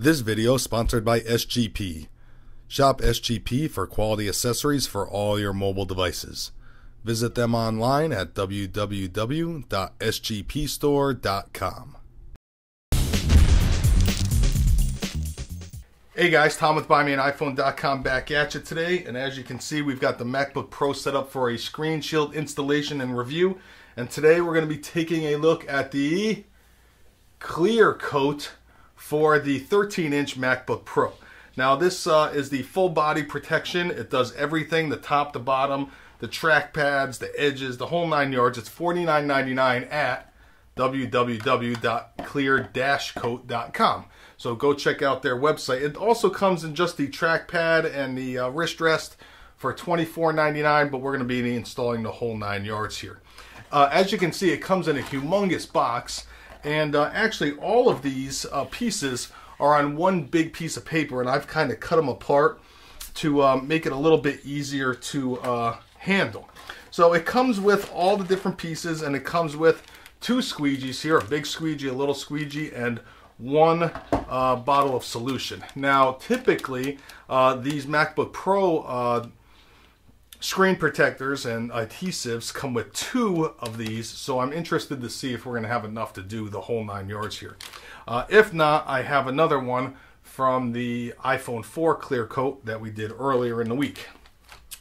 This video is sponsored by SGP. Shop SGP for quality accessories for all your mobile devices. Visit them online at www.sgpstore.com. Hey guys, Tom with BuyMeAniPhone.com back at you today, and as you can see, we've got the MacBook Pro set up for a screen shield installation and review. And today we're going to be taking a look at the clear coat for the 13-inch MacBook Pro. Now this is the full body protection. It does everything, the top, the bottom, the track pads, the edges, the whole 9 yards. It's $49.99 at www.clear-coat.com. So go check out their website. It also comes in just the trackpad and the wrist rest for $24.99, but we're going to be installing the whole 9 yards here. As you can see, it comes in a humongous box, and actually all of these pieces are on one big piece of paper, and I've kind of cut them apart to make it a little bit easier to handle. So it comes with all the different pieces, and it comes with two squeegees here, a big squeegee, a little squeegee, and one bottle of solution. Now typically these MacBook Pro screen protectors and adhesives come with two of these, so I'm interested to see if we're going to have enough to do the whole 9 yards here. If not, I have another one from the iPhone 4 clear coat that we did earlier in the week.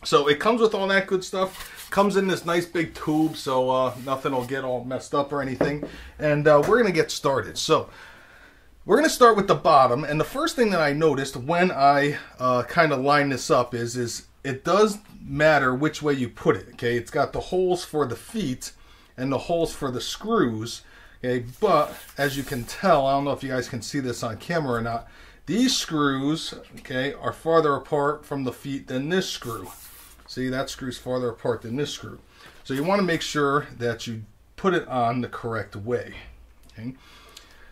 So it comes with all that good stuff. Comes in this nice big tube, so nothing will get all messed up or anything. And we're going to get started. So we're going to start with the bottom, and the first thing that I noticed when I kind of line this up is it does matter which way you put it. Okay, it's got the holes for the feet and the holes for the screws. Okay, but as you can tell, I don't know if you guys can see this on camera or not, these screws, okay, are farther apart from the feet than this screw. See, that screw's farther apart than this screw. So you want to make sure that you put it on the correct way. Okay.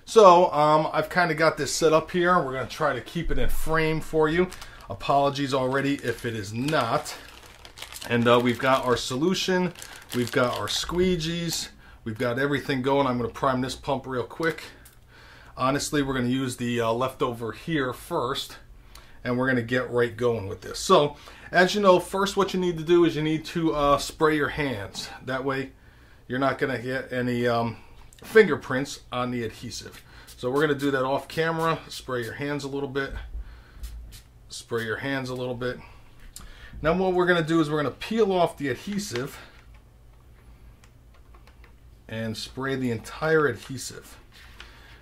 So I've kind of got this set up here. We're going to try to keep it in frame for you. Apologies already if it is not. And we've got our solution. We've got our squeegees. We've got everything going. I'm going to prime this pump real quick. Honestly, we're going to use the leftover here first, and we're going to get right going with this. So as you know, first what you need to do is you need to spray your hands. That way you're not going to get any fingerprints on the adhesive. So we're going to do that off camera. Spray your hands a little bit. Spray your hands a little bit. Now what we're going to do is we're going to peel off the adhesive and spray the entire adhesive.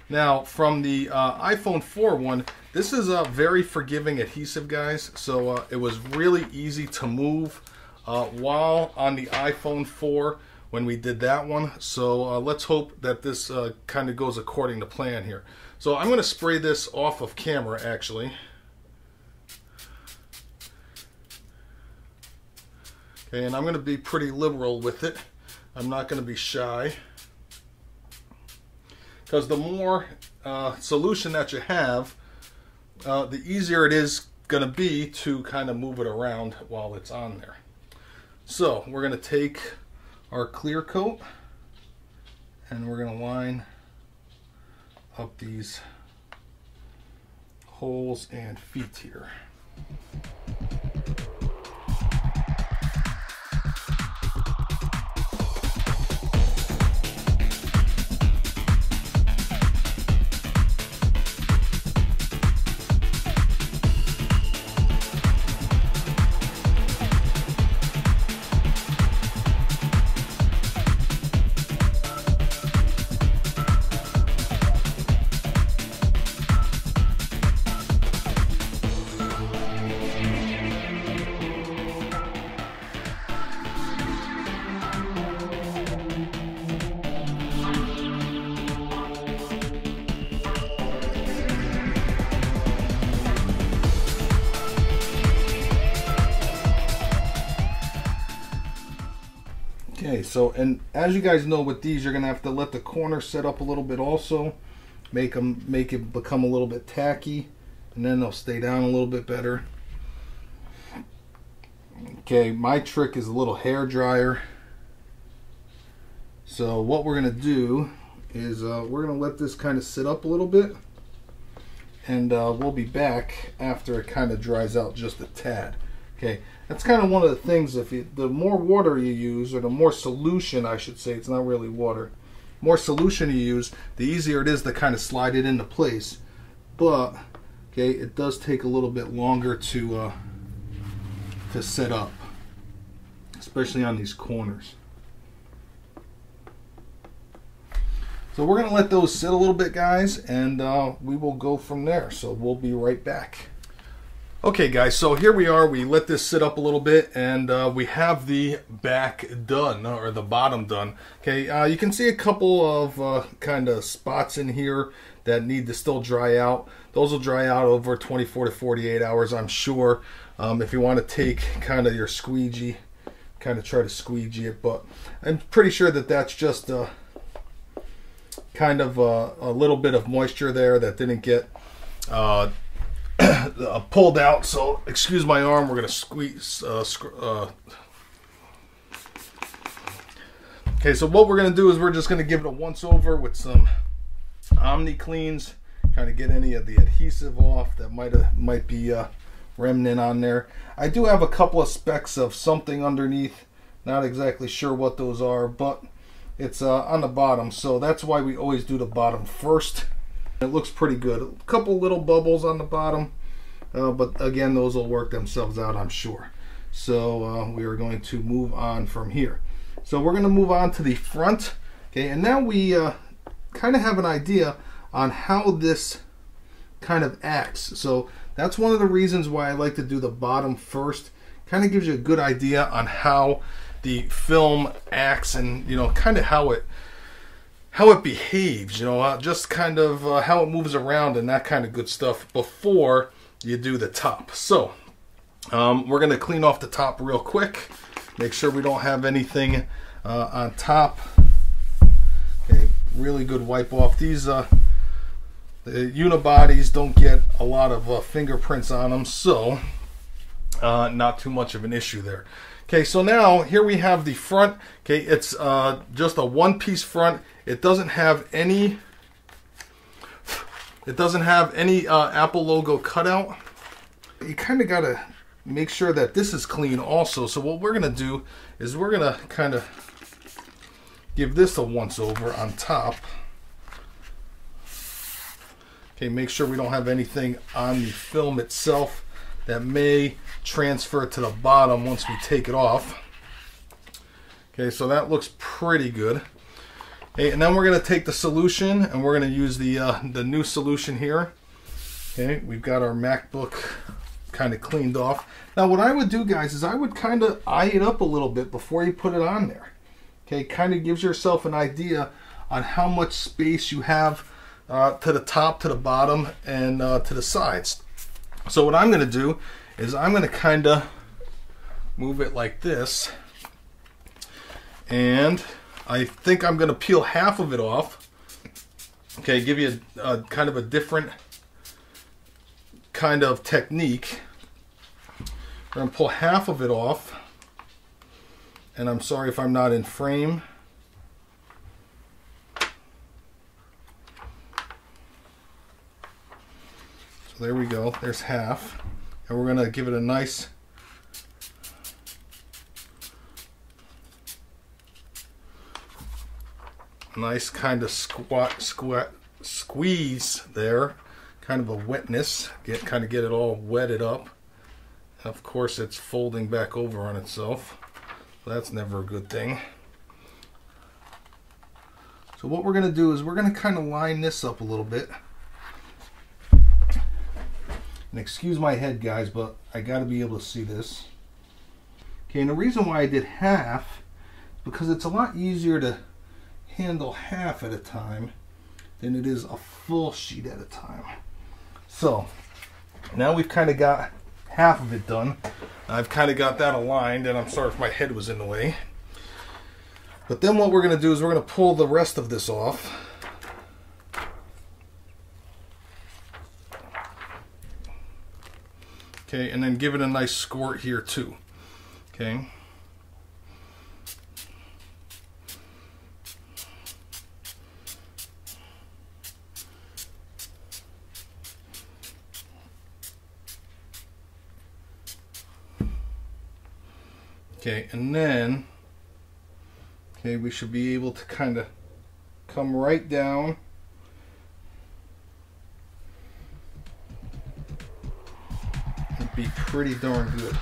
Now from the iPhone 4 one, this is a very forgiving adhesive, guys. So it was really easy to move while on the iPhone 4 when we did that one. So let's hope that this kind of goes according to plan here. So I'm going to spray this off of camera actually. Okay, and I'm going to be pretty liberal with it. I'm not going to be shy, because the more solution that you have, the easier it is going to be to kind of move it around while it's on there. So we're going to take our clear coat and we're going to line up these holes and feet here. Okay, so, and as you guys know with these, you're going to have to let the corner set up a little bit also. Make it become a little bit tacky, and then they'll stay down a little bit better. Okay, my trick is a little hair dryer. So what we're going to do is we're going to let this kind of sit up a little bit, and we'll be back after it kind of dries out just a tad. Okay, that's kind of one of the things. The more water you use, or the more solution, I should say, it's not really water, more solution you use, the easier it is to kind of slide it into place. But okay, it does take a little bit longer to set up, especially on these corners. So we're going to let those sit a little bit, guys, and we will go from there. So we'll be right back. Okay, guys, so here we are. We let this sit up a little bit, and we have the back done, or the bottom done. Okay, you can see a couple of kind of spots in here that need to still dry out. Those will dry out over 24 to 48 hours, I'm sure. If you want to take kind of your squeegee, kind of try to squeegee it, but I'm pretty sure that that's just kind of a little bit of moisture there that didn't get pulled out. So excuse my arm, we're going to squeeze. Okay, so what we're going to do is we're just going to give it a once over with some Omni Cleans, kind of get any of the adhesive off that might be remnant on there. I do have a couple of specks of something underneath, not exactly sure what those are, but it's on the bottom, so that's why we always do the bottom first. It looks pretty good. A couple little bubbles on the bottom, but again, those will work themselves out, I'm sure. So we are going to move on from here. So we're going to move on to the front. Okay, and now we kind of have an idea on how this kind of acts. So that's one of the reasons why I like to do the bottom first. Kind of gives you a good idea on how the film acts, and you know, kind of how it behaves, you know, just kind of how it moves around and that kind of good stuff before you do the top. So we're going to clean off the top real quick, make sure we don't have anything on top. Okay, really good wipe off. These the unibodies don't get a lot of fingerprints on them, so not too much of an issue there. Okay, so now here we have the front. Okay, it's just a one-piece front. It doesn't have any Apple logo cutout. You kind of got to make sure that this is clean also. So what we're going to do is we're going to kind of give this a once over on top. Okay, make sure we don't have anything on the film itself that may transfer to the bottom once we take it off. Okay, so that looks pretty good. Okay, and then we're going to take the solution and we're going to use the new solution here. Okay, we've got our MacBook kind of cleaned off. Now what I would do, guys, is I would kind of eye it up a little bit before you put it on there. Okay, kind of gives yourself an idea on how much space you have to the top, to the bottom, and to the sides. So what I'm going to do is I'm going to kind of move it like this, and I think I'm going to peel half of it off. Okay, give you a kind of a different kind of technique. I'm going to pull half of it off, and I'm sorry if I'm not in frame. So there we go, there's half. And we're going to give it a nice kind of squeeze there, kind of a wetness, kind of get it all wetted up. Of course, it's folding back over on itself, so that's never a good thing. So what we're going to do is we're going to kind of line this up a little bit. And excuse my head, guys, but I got to be able to see this. Okay, and the reason why I did half, because it's a lot easier to handle half at a time than it is a full sheet at a time. So now we've kind of got half of it done. I've kind of got that aligned, and I'm sorry if my head was in the way. But then what we're going to do is we're going to pull the rest of this off. Okay, and then give it a nice squirt here too. Okay. Okay, and then, okay, we should be able to kind of come right down. It'd be pretty darn good.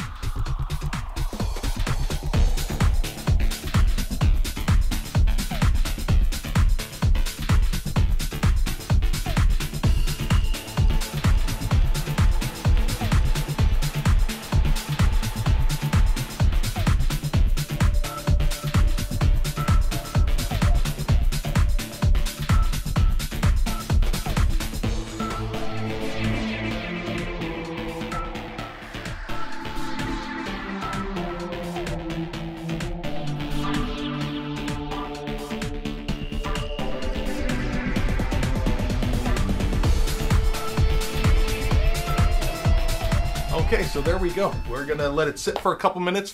Okay, so there we go. We're gonna let it sit for a couple minutes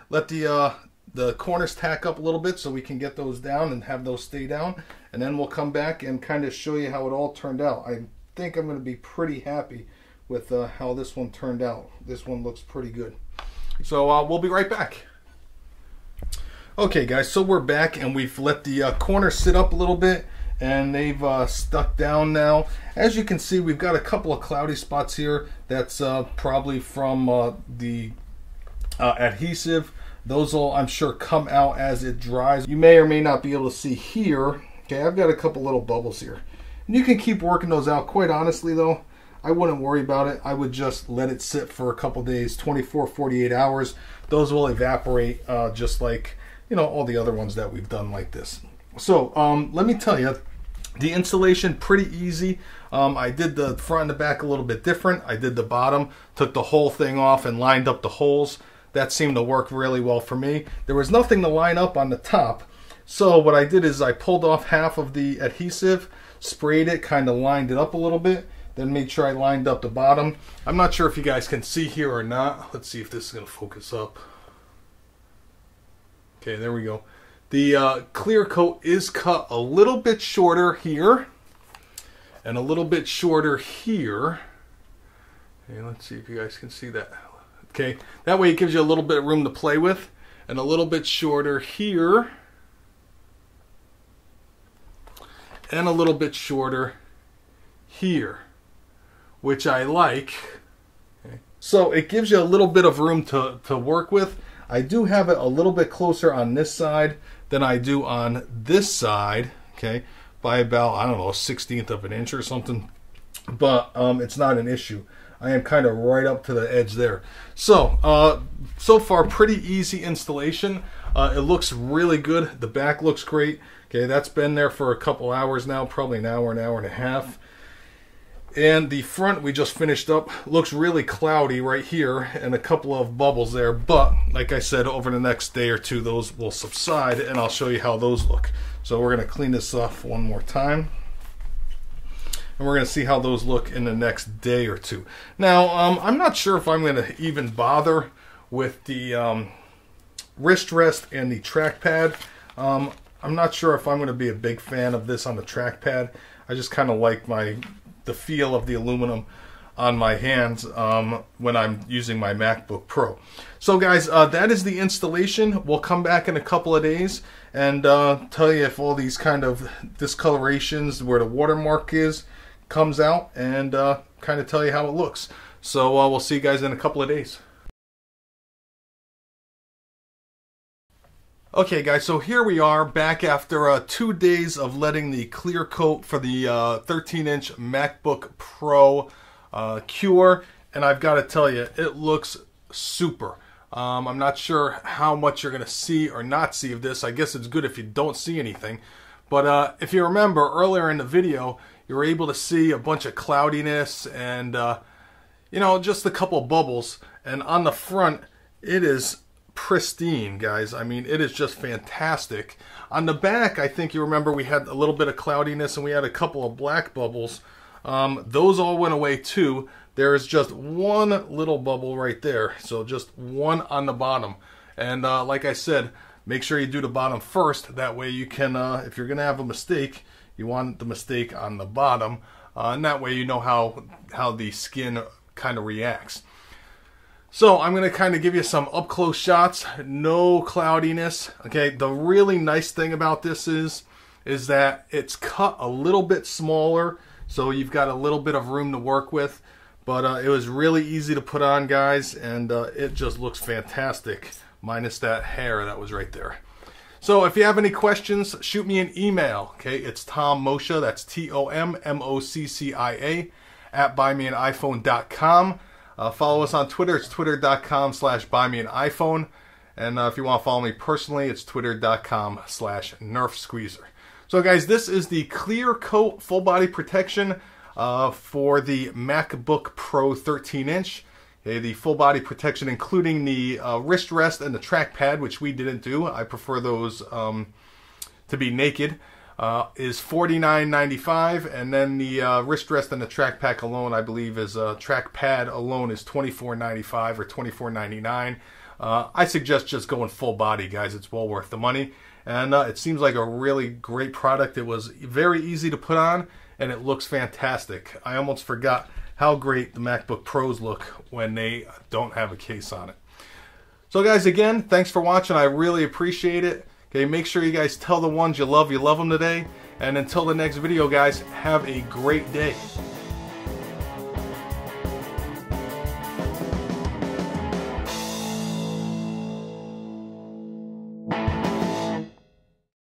let the corners tack up a little bit so we can get those down and have those stay down, and then we'll come back and kind of show you how it all turned out. I think I'm gonna be pretty happy with how this one turned out. This one looks pretty good. So we'll be right back. Okay guys, so we're back and we've let the corners sit up a little bit, and they've stuck down now. As you can see, we've got a couple of cloudy spots here. That's probably from the adhesive. Those will, I'm sure, come out as it dries. You may or may not be able to see here. Okay, I've got a couple little bubbles here. And you can keep working those out. Quite honestly though, I wouldn't worry about it. I would just let it sit for a couple days, 24, 48 hours. Those will evaporate just like, you know, all the other ones that we've done like this. So let me tell you, the installation pretty easy. I did the front and the back a little bit different. I did the bottom, took the whole thing off and lined up the holes. That seemed to work really well for me. There was nothing to line up on the top. So what I did is I pulled off half of the adhesive, sprayed it, kind of lined it up a little bit, then made sure I lined up the bottom. I'm not sure if you guys can see here or not. Let's see if this is going to focus up. Okay, there we go. The clear coat is cut a little bit shorter here and a little bit shorter here. Okay, let's see if you guys can see that. Okay, that way it gives you a little bit of room to play with, and a little bit shorter here and a little bit shorter here, which I like. Okay. So it gives you a little bit of room to work with. I do have it a little bit closer on this side than I do on this side, okay, by about, I don't know, 1/16 of an inch or something, but it's not an issue. I am kind of right up to the edge there. So, so far pretty easy installation. It looks really good. The back looks great. Okay, that's been there for a couple hours now, probably an hour and a half. And the front we just finished up looks really cloudy right here and a couple of bubbles there, but like I said, over the next day or two those will subside and I'll show you how those look. So we're going to clean this off one more time and we're going to see how those look in the next day or two. Now I'm not sure if I'm going to even bother with the wrist rest and the trackpad. I'm not sure if I'm going to be a big fan of this on the trackpad. I just kind of like the feel of the aluminum on my hands when I'm using my MacBook Pro. So guys, that is the installation. We'll come back in a couple of days and tell you if all these kind of discolorations where the watermark is comes out, and kind of tell you how it looks. So we'll see you guys in a couple of days. Okay guys, so here we are back after 2 days of letting the clear coat for the 13-inch MacBook Pro cure, and I've got to tell you, it looks super. I'm not sure how much you're going to see or not see of this. I guess it's good if you don't see anything. But if you remember earlier in the video, you were able to see a bunch of cloudiness and, you know, just a couple of bubbles. And on the front, it is pristine, guys. I mean, it is just fantastic. On the back, I think you remember we had a little bit of cloudiness and we had a couple of black bubbles. Those all went away too. There is just one little bubble right there, so just one on the bottom. And like I said, make sure you do the bottom first. That way you can, if you're gonna have a mistake, you want the mistake on the bottom, and that way you know how the skin kind of reacts. So I'm going to kind of give you some up close shots, no cloudiness. Okay, the really nice thing about this is that it's cut a little bit smaller, so you've got a little bit of room to work with. But it was really easy to put on, guys, and it just looks fantastic, minus that hair that was right there. So if you have any questions, shoot me an email. Okay, it's Tom Moccia, that's TOMMOCCIA, at BuyMeAnIPhone.com. Follow us on Twitter. It's twitter.com/BuyMeAnIPhone. And if you want to follow me personally, it's twitter.com/NerfSqueezer. So guys, this is the clear coat full body protection for the MacBook Pro 13-inch. Okay, the full body protection including the wrist rest and the trackpad, which we didn't do. I prefer those to be naked. Is $49.95, and then the wrist rest and the trackpad alone, I believe, is trackpad alone is $24.95 or $24.99. I suggest just going full body, guys. It's well worth the money, and it seems like a really great product. It was very easy to put on, and it looks fantastic. I almost forgot how great the MacBook Pros look when they don't have a case on it. So guys, again, thanks for watching. I really appreciate it. Okay, make sure you guys tell the ones you love them today. And until the next video, guys, have a great day.